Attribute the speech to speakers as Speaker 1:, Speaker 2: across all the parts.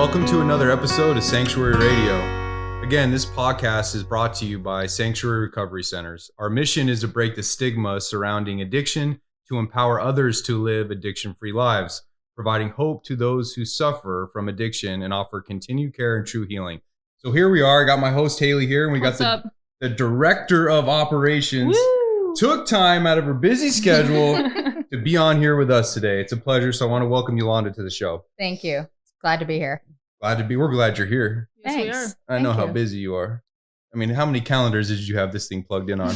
Speaker 1: Welcome to another episode of Sanctuary Radio. Again, this podcast is brought to you by Sanctuary Recovery Centers. Our mission is to break the stigma surrounding addiction, to empower others to live addiction-free lives, providing hope to those who suffer from addiction and offer continued care and true healing. So here we are. I got my host Haley here, and we got the director of operations.
Speaker 2: Woo!
Speaker 1: Took time out of her busy schedule to be on here with us today. It's a pleasure. So I want to welcome Yolanda to the show.
Speaker 2: Thank you. Glad to be here.
Speaker 1: We're glad you're here.
Speaker 2: Yes,
Speaker 3: Thanks.
Speaker 2: we are.
Speaker 1: I know how busy you are. I mean, how many calendars did you have this thing plugged in on?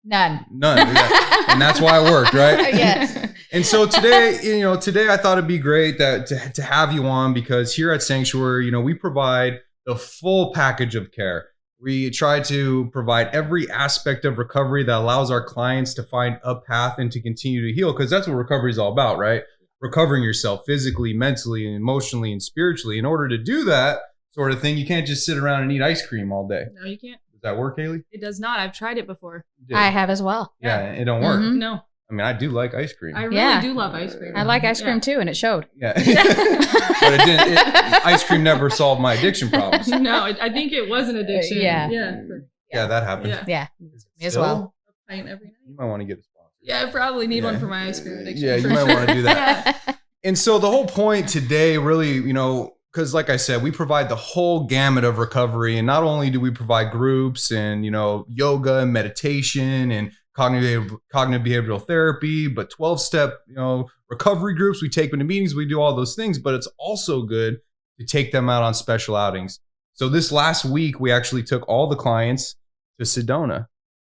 Speaker 2: None.
Speaker 1: Yeah. And that's why it worked, right?
Speaker 2: Yes.
Speaker 1: And so today I thought it'd be great that to have you on, because here at Sanctuary, we provide the full package of care. We try to provide every aspect of recovery that allows our clients to find a path and to continue to heal, because that's what recovery is all about, right? Recovering yourself physically, mentally, and emotionally, and spiritually. In order to do that sort of thing, you can't just sit around and eat ice cream all day.
Speaker 3: No, you can't.
Speaker 1: Does that work, Haley?
Speaker 3: It does not. I've tried it before.
Speaker 2: I have as well.
Speaker 1: Yeah, it don't work.
Speaker 2: Mhm.
Speaker 3: No,
Speaker 1: I mean, I do like ice cream.
Speaker 3: I really
Speaker 2: Yeah.
Speaker 3: do love ice cream.
Speaker 2: I like ice cream too, and it showed.
Speaker 1: Yeah. But it didn't. Ice cream never solved my addiction problems.
Speaker 3: No, I think it was an addiction.
Speaker 2: Yeah.
Speaker 1: Yeah, that happened.
Speaker 3: Yeah.
Speaker 2: Yeah,
Speaker 1: Is it
Speaker 2: me as
Speaker 1: still?
Speaker 2: well.
Speaker 3: A pint every night.
Speaker 1: You might want to get a sponsor.
Speaker 3: Yeah, I probably need
Speaker 1: Yeah.
Speaker 3: one for my ice cream addiction.
Speaker 1: Yeah, you
Speaker 3: for
Speaker 1: might
Speaker 3: sure.
Speaker 1: want to do that. And so the whole point today really, because like I said, we provide the whole gamut of recovery. And not only do we provide groups and, yoga and meditation and cognitive behavioral therapy, but 12-step, recovery groups. We take them to meetings, we do all those things, but it's also good to take them out on special outings. So this last week, we actually took all the clients to Sedona.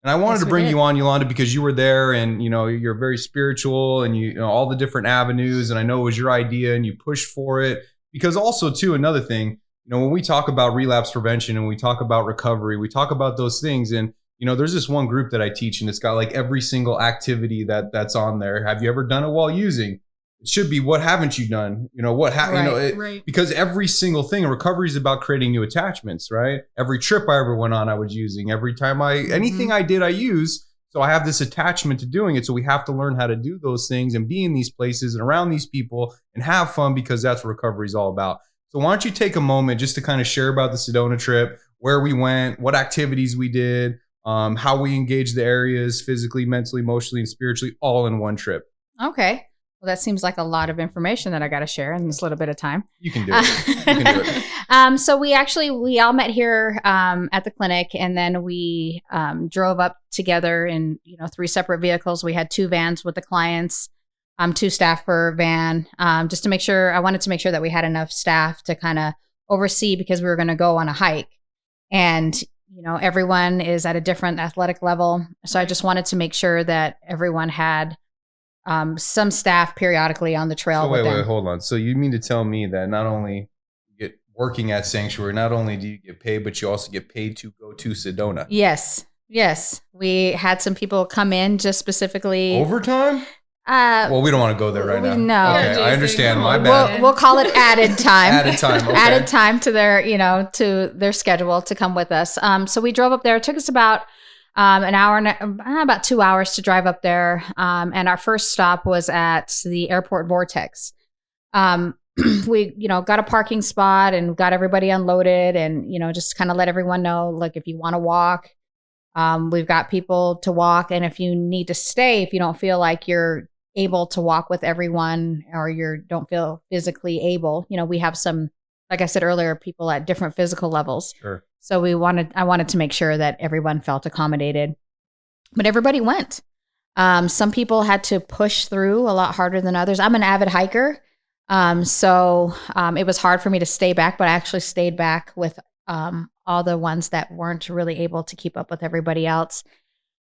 Speaker 1: And I wanted
Speaker 2: Yes,
Speaker 1: to
Speaker 2: we
Speaker 1: bring
Speaker 2: did.
Speaker 1: you on, Yolanda, because you were there and, you're very spiritual and you know all the different avenues. And I know it was your idea and you pushed for it. Because also, too, another thing, when we talk about relapse prevention and we talk about recovery, we talk about those things. And, there's this one group that I teach and it's got like every single activity that's on there. Have you ever done it while using? It should be, what haven't you done?
Speaker 3: Right.
Speaker 1: Because every single thing in recovery is about creating new attachments, right? Every trip I ever went on, I was using. Every time anything I did, I use. So I have this attachment to doing it. So we have to learn how to do those things and be in these places and around these people and have fun, because that's what recovery is all about. So why don't you take a moment just to kind of share about the Sedona trip, where we went, what activities we did, how we engaged the areas physically, mentally, emotionally, and spiritually, all in one trip.
Speaker 2: Okay. Well, that seems like a lot of information that I got to share in this little bit of time.
Speaker 1: You can do it. You can do it.
Speaker 2: So we all met here at the clinic, and then we drove up together in 3 separate vehicles. We had 2 vans with the clients, 2 staff per van, just to make sure. I wanted to make sure that we had enough staff to kind of oversee, because we were going to go on a hike, and everyone is at a different athletic level. So I just wanted to make sure that everyone had some staff periodically on the trail.
Speaker 1: So
Speaker 2: with them.
Speaker 1: wait, hold on. So you mean to tell me that not only you get working at Sanctuary, not only do you get paid, but you also get paid to go to Sedona?
Speaker 2: Yes. We had some people come in just specifically.
Speaker 1: Overtime? Well, we don't want to go there right now.
Speaker 2: No.
Speaker 1: Okay,
Speaker 3: Yeah,
Speaker 1: I understand.
Speaker 3: Jason,
Speaker 1: My
Speaker 3: come
Speaker 1: bad.
Speaker 3: on.
Speaker 2: We'll call it added time.
Speaker 1: Added time. Okay.
Speaker 2: Added time to their schedule to come with us. So we drove up there. It took us about an hour and about 2 hours to drive up there. And our first stop was at the airport Vortex. We, got a parking spot and got everybody unloaded, and, just kind of let everyone know, like, if you want to walk, we've got people to walk. And if you need to stay, if you don't feel like you're able to walk with everyone, or you don't feel physically able, we have some, like I said earlier, people at different physical levels.
Speaker 1: Sure.
Speaker 2: So I wanted to make sure that everyone felt accommodated, but everybody went. Some people had to push through a lot harder than others. I'm an avid hiker. So it was hard for me to stay back, but I actually stayed back with all the ones that weren't really able to keep up with everybody else.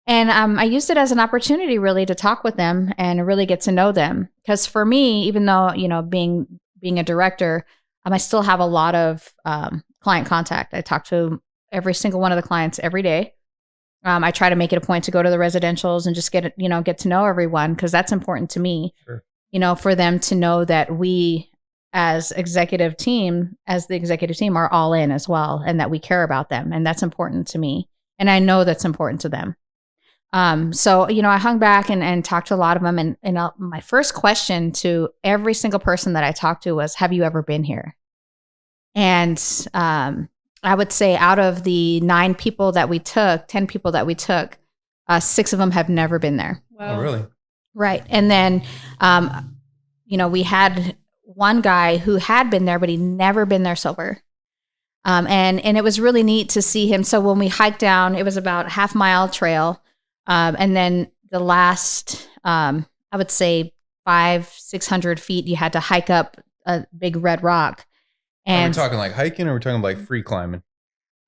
Speaker 2: And I used it as an opportunity really to talk with them and really get to know them. Because for me, even though, being a director, I still have a lot of client contact. I talk to every single one of the clients every day. I try to make it a point to go to the residentials and just get to know everyone, because that's important to me.
Speaker 1: Sure.
Speaker 2: For them to know that we as the executive team are all in as well, and that we care about them. And that's important to me. And I know that's important to them. So, I hung back and talked to a lot of them. And my first question to every single person that I talked to was, have you ever been here? And I would say out of the 10 people that we took, 6 of them have never been there.
Speaker 3: Wow.
Speaker 1: Oh, really?
Speaker 2: Right. And then, we had one guy who had been there, but he'd never been there sober. And it was really neat to see him. So when we hiked down, it was about half-mile trail. And then the last, I would say 500-600 feet, you had to hike up a big red rock.
Speaker 1: And are we talking like hiking, or are we talking like free climbing?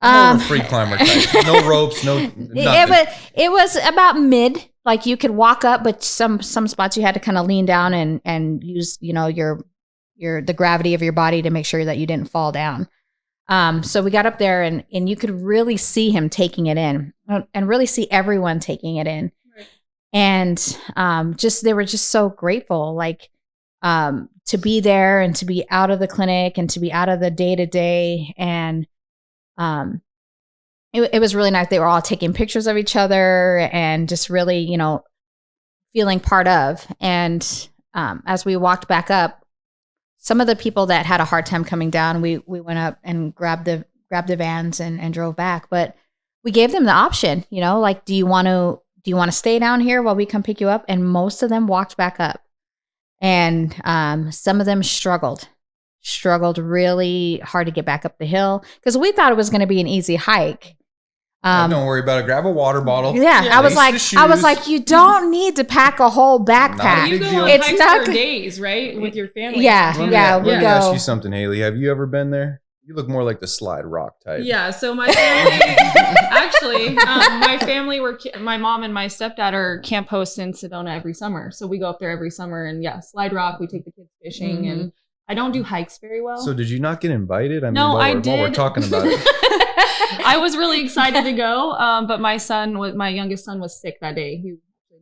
Speaker 1: I'm more free climber type. No ropes, nothing.
Speaker 2: It was about mid. Like you could walk up, but some spots you had to kind of lean down and use, the gravity of your body to make sure that you didn't fall down. So we got up there and you could really see him taking it in, and really see everyone taking it in.
Speaker 3: Right.
Speaker 2: And they were just so grateful, like to be there and to be out of the clinic and to be out of the day-to-day. And it was really nice. They were all taking pictures of each other and just really, feeling part of. And as we walked back up, some of the people that had a hard time coming down, we went up and grabbed the vans and drove back. But we gave them the option, like, do you want to stay down here while we come pick you up? And most of them walked back up. And some of them struggled really hard to get back up the hill because we thought it was going to be an easy hike.
Speaker 1: Don't worry about it. Grab a water bottle.
Speaker 2: Yeah, I was like, you don't need to pack a whole backpack.
Speaker 3: You go on hikes for days, right, with your family.
Speaker 2: Yeah.
Speaker 1: Let me ask you something, Haley. Have you ever been there? You look more like the Slide Rock type.
Speaker 3: Yeah. So my family, actually, my mom and my stepdad are camp hosts in Sedona every summer. So we go up there every summer, and Slide Rock. We take the kids fishing, and I don't do hikes very well.
Speaker 1: So did you not get invited?
Speaker 3: No, I did.
Speaker 1: While we're talking about it.
Speaker 3: I was really excited to go, but my youngest son was sick that day. He had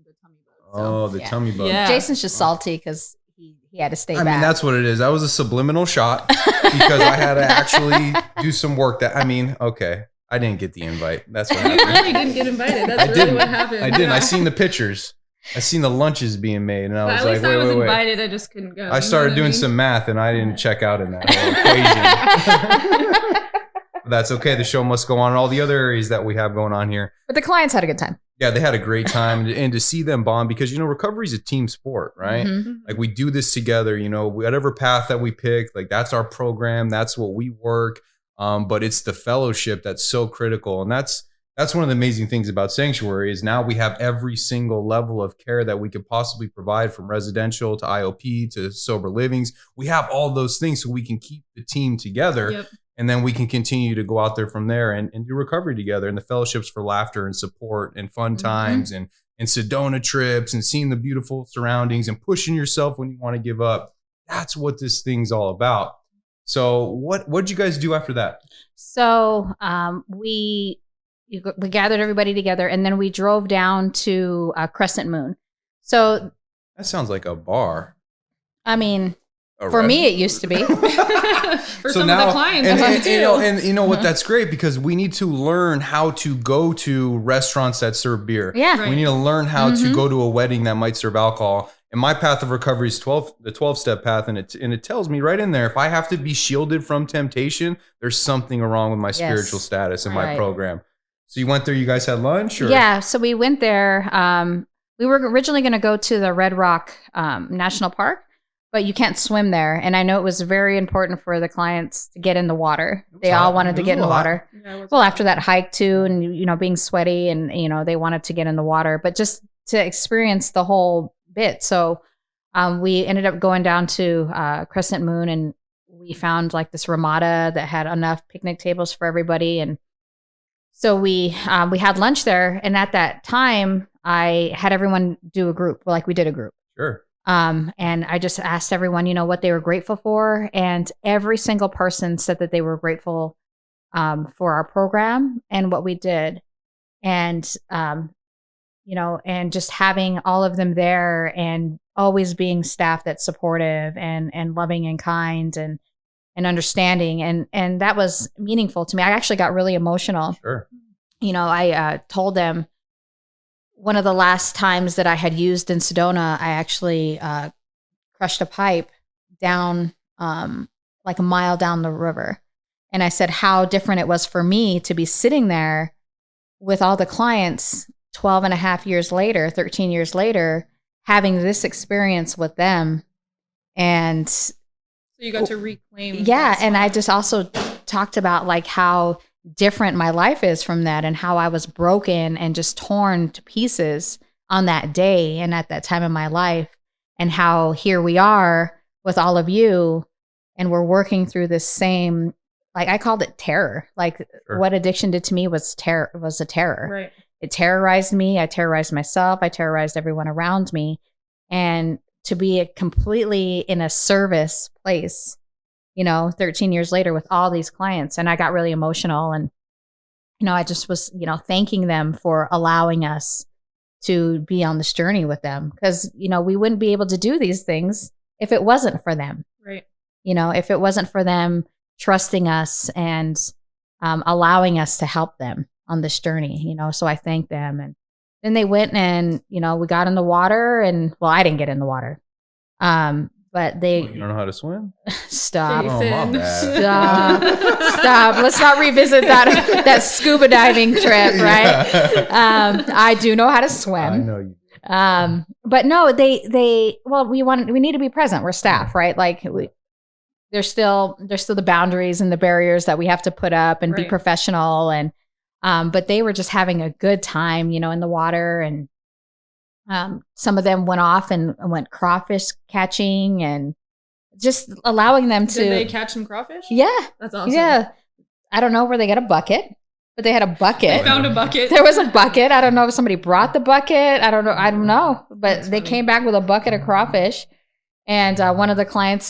Speaker 3: the tummy bug.
Speaker 1: So. Tummy bug.
Speaker 2: Yeah. Jason's just salty because he had to stay back.
Speaker 1: I mean, that's what it is. That was a subliminal shot because I had to actually do some work okay. I didn't get the invite. That's what happened.
Speaker 3: You really didn't get invited. That's really what happened.
Speaker 1: I didn't. Yeah. I seen the pictures. I seen the lunches being made, and I was like,
Speaker 3: I was invited. I just couldn't go.
Speaker 1: I started doing some math, and I didn't check out in that whole equation. That's okay. The show must go on in all the other areas that we have going on here.
Speaker 2: But the clients had a good time.
Speaker 1: Yeah, they had a great time. And to see them bond, because, recovery is a team sport, right? Mm-hmm. Like we do this together, whatever path that we pick, like that's our program. That's what we work. But it's the fellowship that's so critical. And that's one of the amazing things about Sanctuary is now we have every single level of care that we could possibly provide, from residential to IOP to sober livings. We have all those things so we can keep the team together. Yep. And then we can continue to go out there from there and do recovery together, and the fellowships for laughter and support and fun times and Sedona trips and seeing the beautiful surroundings and pushing yourself when you want to give up. That's what this thing's all about. So what did you guys do after that?
Speaker 2: So we gathered everybody together, and then we drove down to Crescent Moon. So
Speaker 1: that sounds like a bar.
Speaker 2: I mean, for me, it used to be.
Speaker 3: For some of the clients,
Speaker 1: and what? That's great because we need to learn how to go to restaurants that serve beer.
Speaker 2: Yeah, right.
Speaker 1: We need to learn how to go to a wedding that might serve alcohol. And my path of recovery is the 12-step path, and it tells me right in there, if I have to be shielded from temptation, there's something wrong with my spiritual status in my program. So you went there. You guys had lunch, or?
Speaker 2: Yeah. So we went there. We were originally going to go to the Red Rock National Park, but you can't swim there. And I know it was very important for the clients to get in the water. They all wanted to get in the water. Yeah, well, after that hike too, and being sweaty, and they wanted to get in the water, but just to experience the whole bit. So we ended up going down to Crescent Moon, and we found like this ramada that had enough picnic tables for everybody. And so we had lunch there. And at that time, I had everyone do a group. Like we did a group.
Speaker 1: Sure.
Speaker 2: And I just asked everyone, what they were grateful for. And every single person said that they were grateful for our program and what we did. And, and just having all of them there and always being staff that's supportive and loving and kind and understanding. And that was meaningful to me. I actually got really emotional.
Speaker 1: Sure.
Speaker 2: I told them, one of the last times that I had used in Sedona, I actually crushed a pipe down like a mile down the river. And I said how different it was for me to be sitting there with all the clients 12 and a half years later, 13 years later, having this experience with them. And
Speaker 3: so you got to reclaim.
Speaker 2: Yeah. And I just also talked about like how different my life is from that and how I was broken and just torn to pieces on that day and at that time in my life, and how here we are with all of you and we're working through this same, like I called it terror. Like what addiction did to me was a terror.
Speaker 3: Right.
Speaker 2: It terrorized me. I terrorized myself. I terrorized everyone around me. And to be completely in a service place, 13 years later with all these clients. And I got really emotional, and, I just was, thanking them for allowing us to be on this journey with them. Because, we wouldn't be able to do these things if it wasn't for them.
Speaker 3: Right.
Speaker 2: If it wasn't for them trusting us and allowing us to help them on this journey, so I thank them. And then they went and, we got in the water, and well, I didn't get in the water. But they,
Speaker 1: you don't know how to swim?
Speaker 2: Stop.
Speaker 3: Jason.
Speaker 1: Oh, my bad.
Speaker 2: Stop. Let's not revisit that scuba diving trip, right? I do know how to swim.
Speaker 1: I know you do.
Speaker 2: But no, we need to be present. We're staff, right? Like there's still the boundaries and the barriers that we have to put up and be professional. And, but they were just having a good time, in the water. And, some of them went off and went crawfish catching and just allowing them to.
Speaker 3: Did they catch some crawfish?
Speaker 2: Yeah.
Speaker 3: That's awesome.
Speaker 2: Yeah. I don't know where they got a bucket, but they had a bucket.
Speaker 3: They found a bucket.
Speaker 2: There was a bucket. I don't know if somebody brought the bucket. I don't know. But they came back with a bucket of crawfish. And one of the clients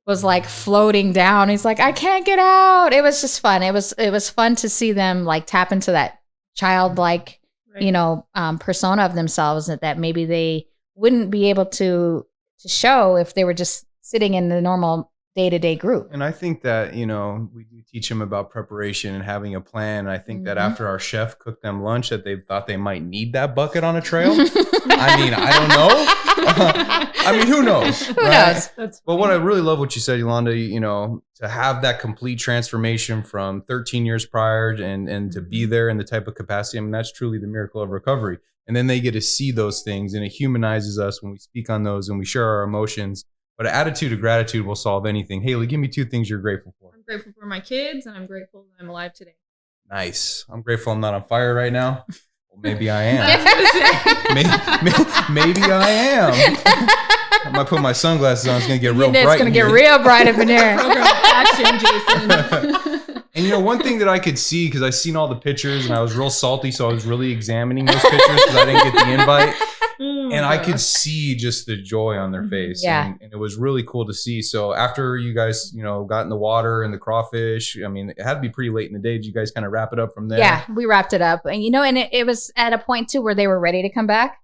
Speaker 2: was like floating down. He's like, I can't get out. It was just fun. It was fun to see them like tap into that childlike, persona of themselves that maybe they wouldn't be able to show if they were just sitting in the normal day-to-day group.
Speaker 1: And I think that, we do teach them about preparation and having a plan. And I think that after our chef cooked them lunch, that they thought they might need that bucket on a trail. I mean, I don't know. I mean, who knows?
Speaker 2: Who knows?
Speaker 1: But what I really love what you said, Yolanda, to have that complete transformation from 13 years prior and to be there in the type of capacity, I mean, that's truly the miracle of recovery. And then they get to see those things, and it humanizes us when we speak on those and we share our emotions. But an attitude of gratitude will solve anything. Haley, give me 2 things you're grateful for.
Speaker 3: I'm grateful for my kids, and I'm grateful that I'm alive today.
Speaker 1: Nice. I'm grateful I'm not on fire right now. Well, maybe I am. maybe I am. I might put my sunglasses on. It's going to get real bright.
Speaker 2: It's going to get real bright up in here.
Speaker 3: Program action, Jason.
Speaker 1: And one thing that I could see, because I seen all the pictures and I was real salty, so I was really examining those pictures because I didn't get the invite. And I could see just the joy on their face.
Speaker 2: Yeah.
Speaker 1: And it was really cool to see. So after you guys, got in the water and the crawfish, I mean, it had to be pretty late in the day. Did you guys kind of wrap it up from there?
Speaker 2: Yeah, we wrapped it up. And, and it was at a point too where they were ready to come back.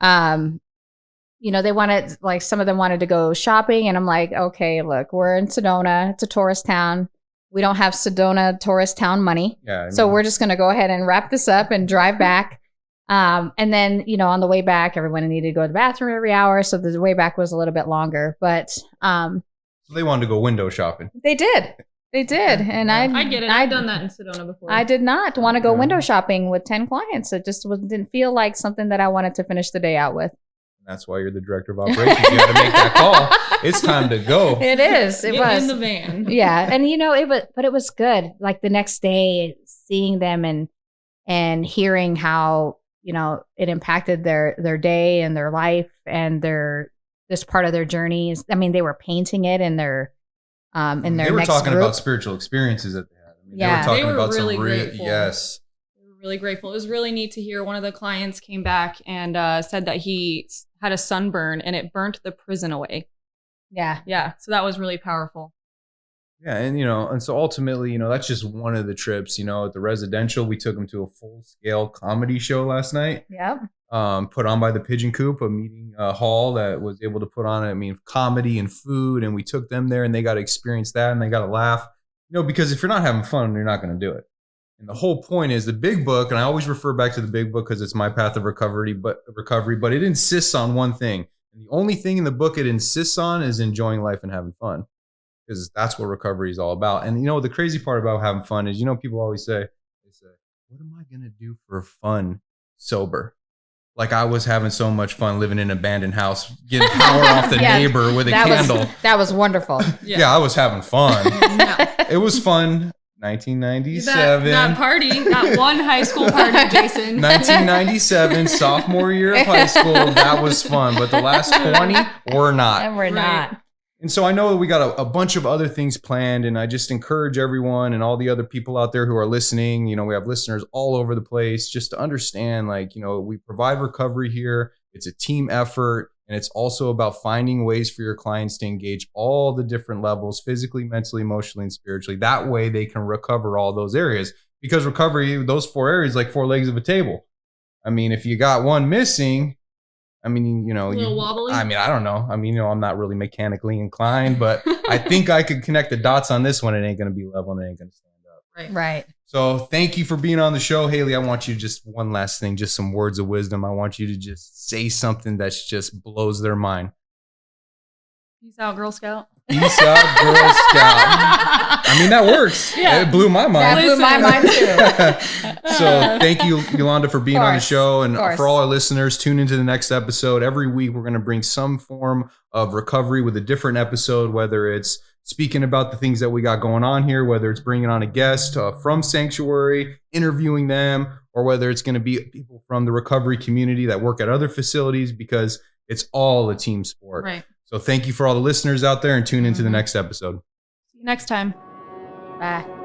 Speaker 2: They wanted, like, some of them wanted to go shopping. And I'm like, okay, look, we're in Sedona. It's a tourist town. We don't have Sedona tourist town money.
Speaker 1: Yeah.
Speaker 2: So we're just going to go ahead and wrap this up and drive back. And then, on the way back, everyone needed to go to the bathroom every hour. So the way back was a little bit longer, but,
Speaker 1: so they wanted to go window shopping.
Speaker 2: They did. And
Speaker 3: I get it. I've done that in Sedona before.
Speaker 2: I did not want to go window shopping with 10 clients. It just didn't feel like something that I wanted to finish the day out with.
Speaker 1: That's why you're the director of operations. You got to make that call. It's time to go.
Speaker 2: It is. It was
Speaker 3: in the van.
Speaker 2: Yeah. And it was good. Like the next day, seeing them and hearing how, it impacted their day and their life and this part of their journeys. I mean, they were painting it in their
Speaker 1: They were talking about spiritual experiences that they had. I mean,
Speaker 2: yeah.
Speaker 1: They were talking about
Speaker 3: really
Speaker 1: some
Speaker 3: grateful.
Speaker 1: yes.
Speaker 3: We were really grateful. It was really neat to hear. One of the clients came back and said that he had a sunburn and it burnt the prison away.
Speaker 2: Yeah.
Speaker 3: Yeah. So that was really powerful.
Speaker 1: Yeah. And, and so ultimately, that's just one of the trips, at the residential, we took them to a full scale comedy show last night.
Speaker 2: Yep.
Speaker 1: Put on by the Pigeon Coop, a meeting hall that was able to put on, comedy and food. And we took them there and they got to experience that and they got to laugh, because if you're not having fun, you're not going to do it. And the whole point is the big book. And I always refer back to the big book because it's my path of recovery, but it insists on one thing. And the only thing in the book it insists on is enjoying life and having fun. because that's what recovery is all about. And, the crazy part about having fun is, people always say, what am I going to do for fun sober? Like I was having so much fun living in an abandoned house, getting power off the neighbor with a candle.
Speaker 2: That was wonderful.
Speaker 1: Yeah, I was having fun. It was fun. 1997.
Speaker 3: That party, that one high school party, Jason.
Speaker 1: 1997, sophomore year of high school. That was fun. But the last 20 were not.
Speaker 2: And we're not.
Speaker 1: And so I know that we got a bunch of other things planned, and I just encourage everyone and all the other people out there who are listening, we have listeners all over the place, just to understand, we provide recovery here. It's a team effort, and it's also about finding ways for your clients to engage all the different levels, physically, mentally, emotionally, and spiritually. That way they can recover all those areas, because recovery, those 4 areas, like 4 legs of a table. I mean, if you got one missing, a little
Speaker 3: wobbly.
Speaker 1: I don't know. I'm not really mechanically inclined, but I think I could connect the dots on this one. It ain't going to be level and it ain't going to stand up.
Speaker 2: Right.
Speaker 1: So thank you for being on the show, Haley. I want you to just one last thing, just some words of wisdom. I want you to just say something that just blows their mind.
Speaker 3: Peace out, Girl Scout.
Speaker 1: Peace out, Girl Scout. That works.
Speaker 3: Yeah.
Speaker 1: It blew my mind.
Speaker 2: That blew my mind too.
Speaker 1: So thank you, Yolanda, for being on the show. And for all our listeners, tune into the next episode. Every week, we're going to bring some form of recovery with a different episode, whether it's speaking about the things that we got going on here, whether it's bringing on a guest from Sanctuary, interviewing them, or whether it's going to be people from the recovery community that work at other facilities, because it's all a team sport.
Speaker 3: Right.
Speaker 1: So thank you for all the listeners out there, and tune into the next episode.
Speaker 3: See you next time.
Speaker 2: Bye.